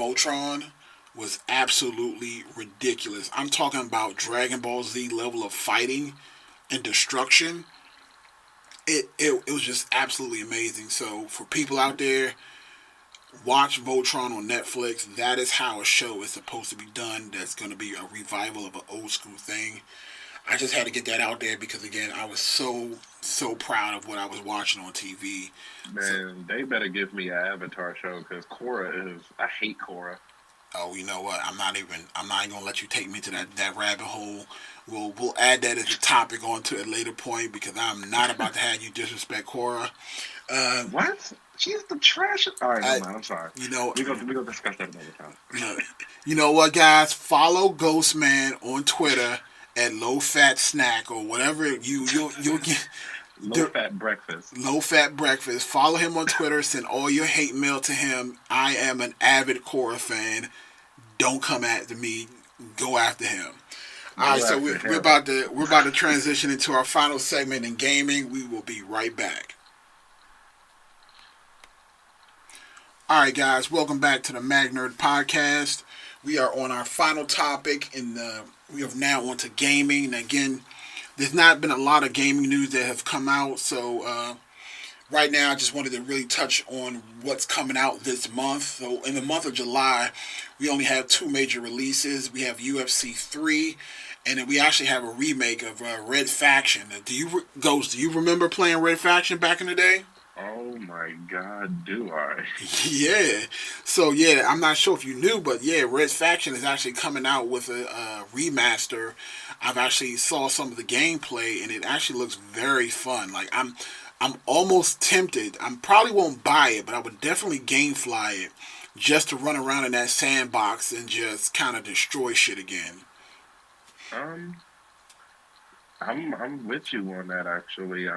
Voltron was absolutely ridiculous. I'm talking about Dragon Ball Z level of fighting and destruction. It was just absolutely amazing. So for people out there, watch Voltron on Netflix. That is how a show is supposed to be done. That's going to be a revival of an old school thing. I just had to get that out there because again, I was so proud of what I was watching on TV. So, Man, they better give me an Avatar show because Korra is. I hate Korra. oh, you know what? I'm not even gonna let you take me to that rabbit hole. We'll add that as a topic onto a later point because I'm not about to have you disrespect Cora. Uh, What? She's the trash. All right, no I, mind. I'm sorry. you know, We gonna discuss that another time. you know, you know what, guys? Follow Ghostman on Twitter at Low Fat Snack or whatever you get. Low fat breakfast. Low Fat Breakfast. Follow him on Twitter. Send all your hate mail to him. I am an avid Cora fan. Don't come after me. Go after him. All right, Go so after we're him. about to transition into our final segment in gaming. We will be right back. All right, guys, welcome back to the Mag Nerd Podcast. We are on our final topic, and we are now on to gaming. And again, there's not been a lot of gaming news that have come out, so right now I just wanted to really touch on what's coming out this month. So in the month of July, we only have two major releases. We have UFC 3, and then we actually have a remake of Red Faction. Ghost, do you remember playing Red Faction back in the day? Oh my God, do I? Yeah. So yeah, I'm not sure if you knew, but yeah, Red Faction is actually coming out with a remaster. I've actually saw some of the gameplay, and it actually looks very fun. Like I'm almost tempted. I probably won't buy it, but I would definitely GameFly it just to run around in that sandbox and just kind of destroy shit again. Um, I'm with you on that actually.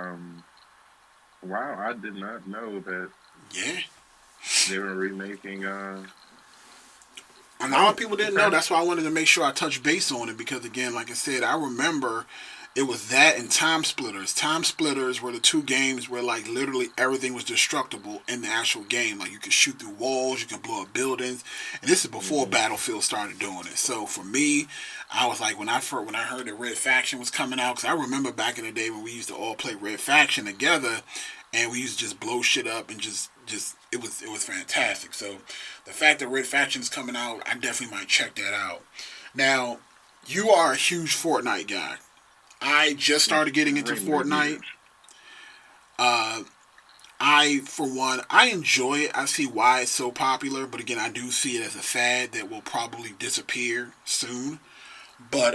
Wow, I did not know that Yeah. they were remaking. A lot of Oh, people didn't know. okay. That's why I wanted to make sure I touched base on it because, again, like I said, I remember it was that and Time Splitters. Time Splitters were the two games where, like, literally everything was destructible in the actual game. Like, you could shoot through walls, you can blow up buildings, and this is before Hmm. Battlefield started doing it. So for me, I was like, when I heard that Red Faction was coming out, because I remember back in the day when we used to all play Red Faction together, and we used to just blow shit up and just it was fantastic. So the fact that Red Faction is coming out, I definitely might check that out. Now, you are a huge Fortnite guy. I just started getting into Extremely Fortnite. huge. Uh, I, for one, I enjoy it. I see why it's so popular, but again, I do see it as a fad that will probably disappear soon. But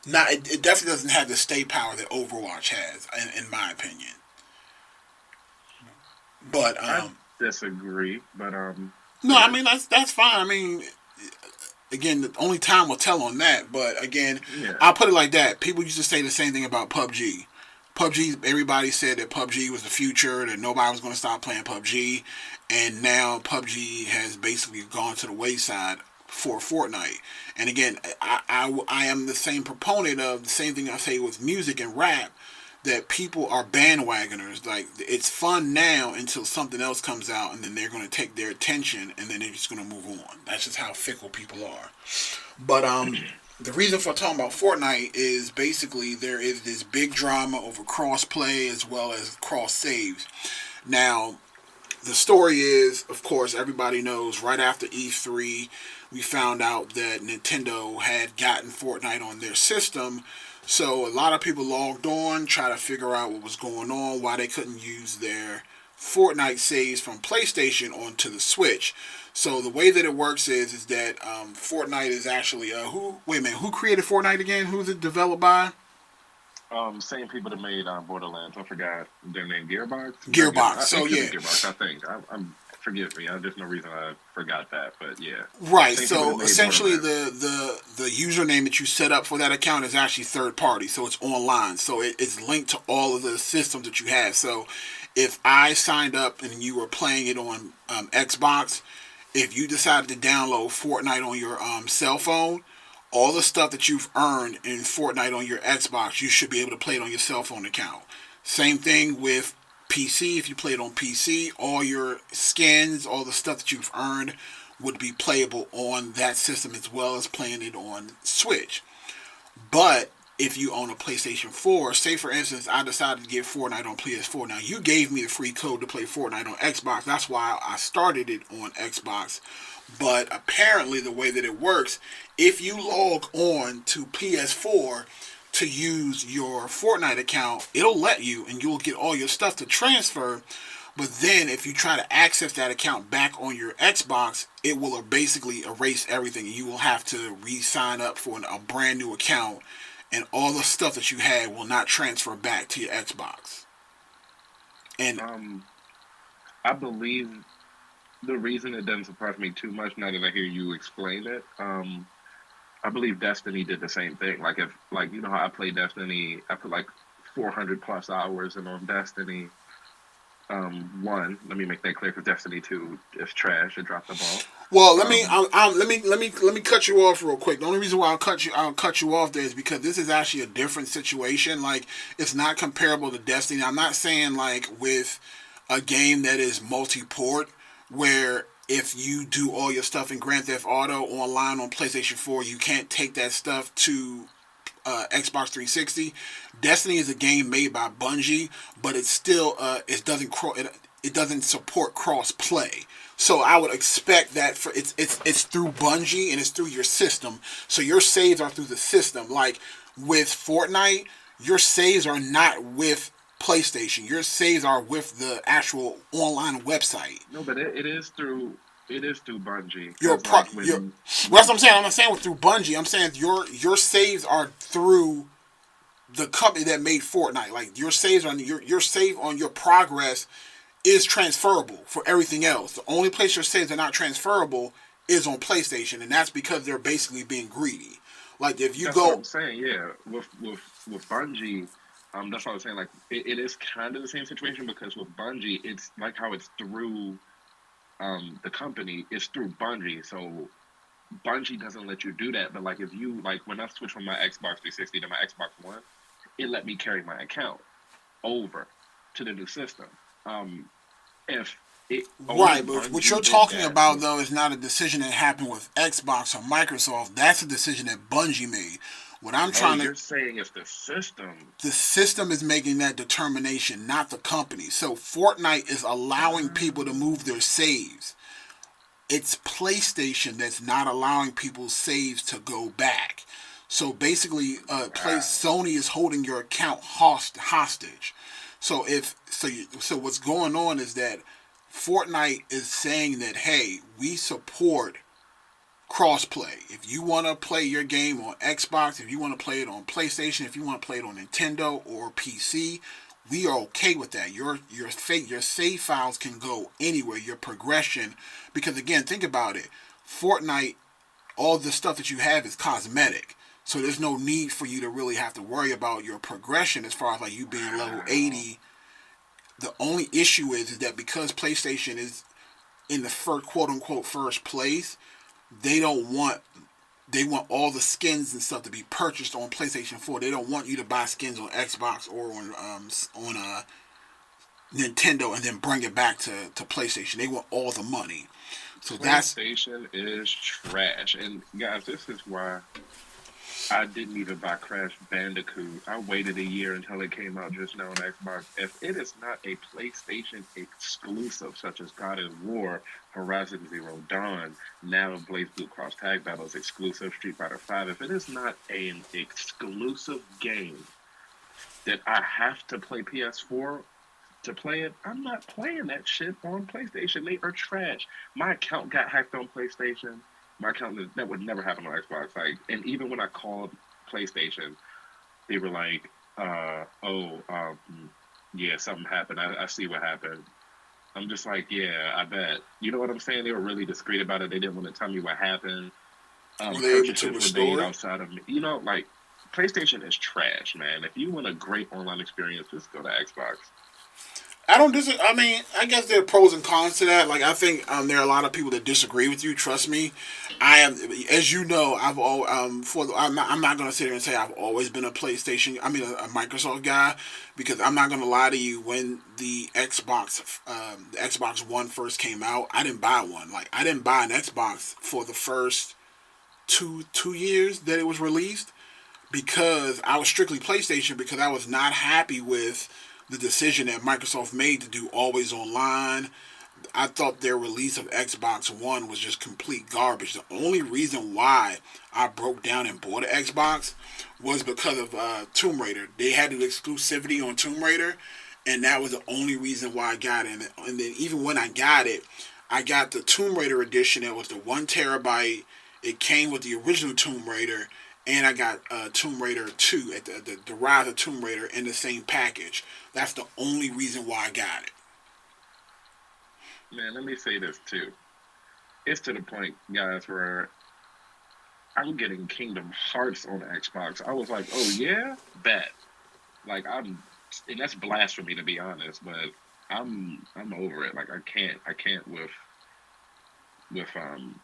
not it definitely doesn't have the stay power that Overwatch has, in my opinion. But I disagree, but no, I good. mean that's fine. I mean, again, the only time will tell on that. But again, Yeah. I'll put it like that. People used to say the same thing about PUBG. PUBG, everybody said that PUBG was the future, that nobody was going to stop playing PUBG, and now PUBG has basically gone to the wayside for Fortnite. And again, I am the same proponent of the same thing I say with music and rap, that people are bandwagoners. Like, it's fun now until something else comes out, and then they're going to take their attention, and then they're just going to move on. That's just how fickle people are. But the reason for talking about Fortnite is basically there is this big drama over cross-play as well as cross saves. Now, the story is, of course, everybody knows right after E3, we found out that Nintendo had gotten Fortnite on their system. So a lot of people logged on, try to figure out what was going on, why they couldn't use their Fortnite saves from PlayStation onto the Switch. So the way that it works is that Fortnite is actually who? Wait a minute, who created Fortnite again? Who's it developed by? Same people that made Borderlands. I forgot their name. Gearbox. Is that Gearbox. It So could be yeah, Gearbox. I think. I'm. Forgive me. There's no reason I forgot that. But yeah, right. same people that So made essentially, Borderlands. the username that you set up for that account is actually third party. So it's online. So it's linked to all of the systems that you have. So if I signed up and you were playing it on Xbox, if you decided to download Fortnite on your cell phone, all the stuff that you've earned in Fortnite on your Xbox, you should be able to play it on your cell phone account. Same thing with PC, if you played on PC, all your skins, all the stuff that you've earned would be playable on that system as well as playing it on Switch. But if you own a PlayStation 4, say for instance, I decided to get Fortnite on PS4. Now, you gave me the free code to play Fortnite on Xbox. That's why I started it on Xbox. But apparently, the way that it works, if you log on to PS4 to use your Fortnite account, it'll let you and you'll get all your stuff to transfer. But then if you try to access that account back on your Xbox, it will basically erase everything. You will have to re-sign up for a brand new account, and all the stuff that you had will not transfer back to your Xbox. And I believe the reason it doesn't surprise me too much now that I hear you explain it, I believe Destiny did the same thing. Like if, like you know how I play Destiny, I put like 400 plus hours in on Destiny. One, let me make that clear for Destiny 2 is trash. It dropped the ball. well, let me cut you off real quick. The only reason why I'll cut you off there is because this is actually a different situation. Like, it's not comparable to Destiny. I'm not saying like with a game that is multi-port where if you do all your stuff in Grand Theft Auto online on PlayStation 4, you can't take that stuff to Xbox 360. Destiny is a game made by Bungie, but it's still it doesn't support cross play. So I would expect that for it's through Bungie and it's through your system. So your saves are through the system. Like with Fortnite, your saves are not with PlayStation. Your saves are with the actual online website. No, but it is through Bungie. Your 'Cause, pro, like your when well, that's what I'm saying. I'm not saying through Bungie. I'm saying your saves are through the company that made Fortnite. Like your saves on your save on your progress is transferable for everything else. The only place your saves are not transferable is on PlayStation, and that's because they're basically being greedy. Like if you that's what go I'm saying. Yeah, with Bungie, that's what I was saying. Like it is kind of the same situation because with Bungie, it's like how it's through the company is through Bungie, so Bungie doesn't let you do that. But like if you like when I switched from my Xbox 360 to my Xbox One, it let me carry my account over to the new system. If it only right, but what you're Bungie did talking that about with though is not a decision that happened with Xbox or Microsoft. That's a decision that Bungie made. What I'm oh, trying to you're saying it's the system. the system is making that determination, not the company. So Fortnite is allowing people to move their saves. It's PlayStation that's not allowing people's saves to go back. So basically, Wow. Sony is holding your account hostage. So so what's going on is that Fortnite is saying that hey, we support crossplay. If you want to play your game on Xbox, if you want to play it on PlayStation, if you want to play it on Nintendo or PC, we are okay with that. Your save files can go anywhere. Your progression, because again, think about it. Fortnite, all the stuff that you have is cosmetic. So there's no need for you to really have to worry about your progression as far as like you being level Wow. 80. The only issue is that because PlayStation is in the first quote unquote first place, they don't want they want all the skins and stuff to be purchased on PlayStation 4. They don't want you to buy skins on Xbox or on Nintendo and then bring it back to PlayStation. They want all the money. So that's PlayStation is trash. And guys, this is why I didn't even buy Crash Bandicoot. I waited a year until it came out just now on Xbox. If it is not a PlayStation exclusive, such as God of War, Horizon Zero Dawn, now Blaze Blue Cross Tag Battles exclusive, Street Fighter V, if it is not an exclusive game that I have to play PS4 to play it, I'm not playing that shit on PlayStation. They are trash. My account got hacked on PlayStation. My account that would never happen on Xbox. Like, and even when I called PlayStation, they were like, yeah, something happened. I see what happened. I'm just like, yeah, I bet. You know what I'm saying? They were really discreet about it. They didn't want to tell me what happened. were they able to Purchases were made restore it? outside of me. You know, like PlayStation is trash, man. If you want a great online experience, just go to Xbox. I don't disagree. I mean, I guess there are pros and cons to that. Like, I think there are a lot of people that disagree with you. Trust me, I am. As you know, I've all I'm not going to sit here and say I've always been a PlayStation. I mean, a Microsoft guy, because I'm not going to lie to you. When the Xbox One first came out, I didn't buy one. Like, I didn't buy an Xbox for the first two years that it was released, because I was strictly PlayStation, because I was not happy with the decision that Microsoft made to do always online. I thought their release of Xbox One was just complete garbage. The only reason why I broke down and bought an Xbox was because of Tomb Raider. They had an exclusivity on Tomb Raider, and that was the only reason why I got it. And then even when I got the Tomb Raider edition. It was the 1 terabyte. It came with the original Tomb Raider, and I got Tomb Raider 2 at the Rise of Tomb Raider in the same package. That's the only reason why I got it. Man, let me say this too. It's to the point, guys, where I'm getting Kingdom Hearts on Xbox. I was like, oh yeah, bet. Like and that's blasphemy to be honest, but I'm over it. Like I can't with um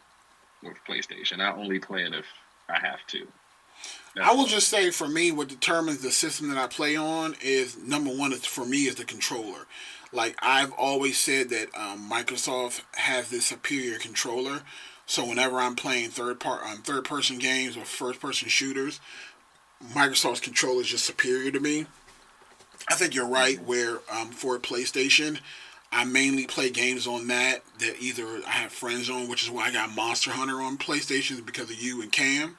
with PlayStation. I only play it if I have to. I That's will all. just say, for me, what determines the system that I play on is, number one, is for me, is the controller. Like, I've always said that Microsoft has this superior controller. So whenever I'm playing third person games or first person shooters, Microsoft's controller is just superior to me. I think you're right. Mhm. Where for PlayStation, I mainly play games on that either I have friends on, which is why I got Monster Hunter on PlayStation, because of you and Cam.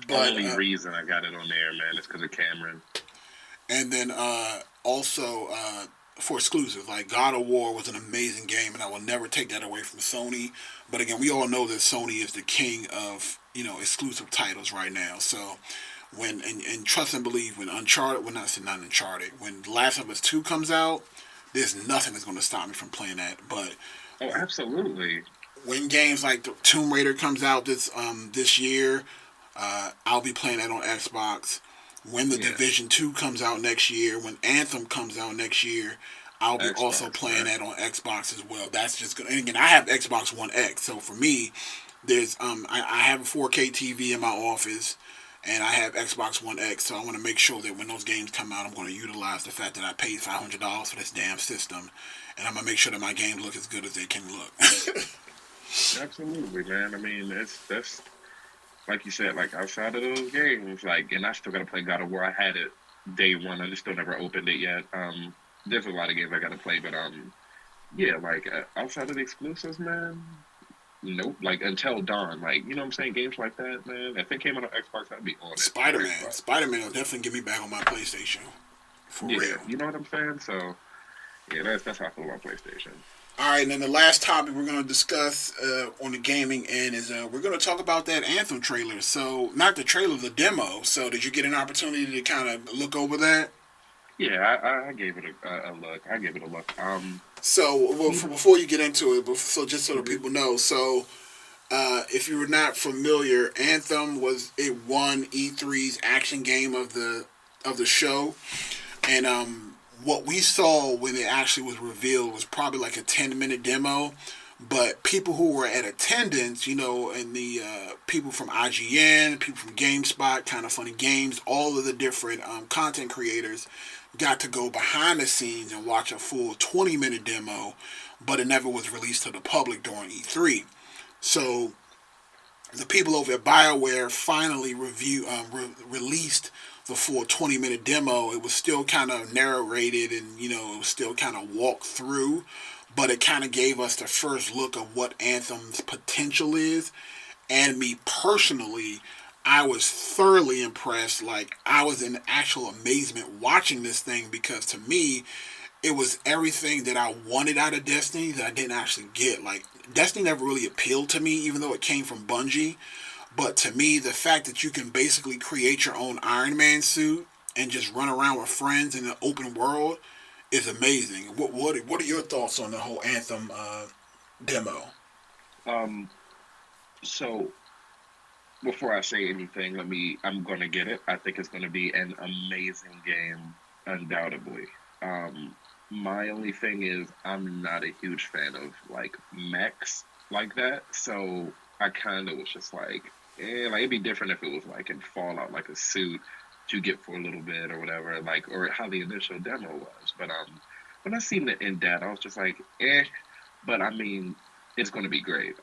But Only reason I got it on there, man, is because of Cameron. and then also for exclusives, like God of War was an amazing game, and I will never take that away from Sony. But again, we all know that Sony is the king of exclusive titles right now. So and trust and believe, when Uncharted, well, not Uncharted, when Last of Us 2 comes out, there's nothing that's going to stop me from playing that. But Oh, absolutely. when games like the Tomb Raider comes out this year, I'll be playing that on Xbox. When the Yeah, Division 2 comes out next year, when Anthem comes out next year, I'll be also Xbox, playing man. that on Xbox as well. That's just gonna. And again, I have Xbox One X, so for me, I have a 4K TV in my office, and I have Xbox One X. So I want to make sure that when those games come out, I'm going to utilize the fact that I paid $500 for this damn system, and I'm gonna make sure that my games look as good as they can look. Absolutely, man. I mean, that's like you said, like outside of those games, like, and I still gotta play God of War. I had it day one. I just still never opened it yet. There's a lot of games I gotta play, but yeah, like outside of the exclusives, man. Nope. Like Until Dawn, like you know what I'm saying, games like that, man. If it came out on Xbox, I'd be on it on Xbox. Spider Man will definitely get me back on my PlayStation, for Yeah, real. you know what I'm saying. So yeah, that's how I feel about PlayStation. All right, and then the last topic we're going to discuss on the gaming end is we're going to talk about that Anthem trailer. So, not the trailer, the demo. So, did you get an opportunity to kind of look over that? Yeah, I gave it a look. I gave it a look. So, well, Even. before you get into it, so just so that Mhm. people know, so if you were not familiar, Anthem it won E3's action game of the show, and what we saw when it actually was revealed was probably like a 10-minute demo. But people who were at attendance, and the people from IGN, people from GameSpot, Kind of Funny Games, all of the different content creators got to go behind the scenes and watch a full 20-minute demo, but it never was released to the public during E3. So the people over at BioWare finally released the full 20-minute demo. It was still kind of narrated, and it was still kind of walked through, but it kind of gave us the first look of what Anthem's potential is. And me personally, I was thoroughly impressed. Like, I was in actual amazement watching this thing, because to me, it was everything that I wanted out of Destiny that I didn't actually get. Like, Destiny never really appealed to me, even though it came from Bungie. But to me, the fact that you can basically create your own Iron Man suit and just run around with friends in an open world is amazing. What are your thoughts on the whole Anthem demo? Um. So before I say anything, I'm going to get it. I think it's going to be an amazing game, undoubtedly. Um, My only thing is I'm not a huge fan of like mechs like that, so I kind of was just like it'd be different if it was like in Fallout, like a suit that you get for a little bit or whatever, like or how the initial demo was. But when I seen the in that, I was just like, eh. But I mean, it's going to be great.